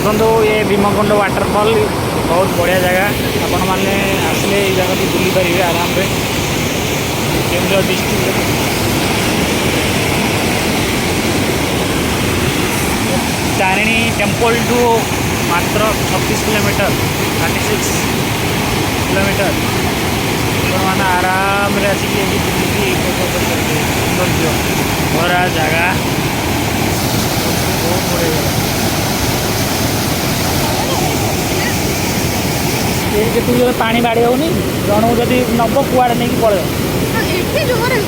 देखो ये भीमकुंड वाटरफॉल बहुत बढ़िया जगह आपण मैंने आसले जगह भी बुली पारे आराम से Kendujhar district Tarini temple to मात्र 36 किलोमीटर 36 किलोमीटर मैंने आराम रे आसिक सौंदर्य भरा जगह बहुत बढ़िया जगह ये तू जो पानी बाड़ी होनी जन को जब नब कुआड़े नहीं पड़े एठी जोरे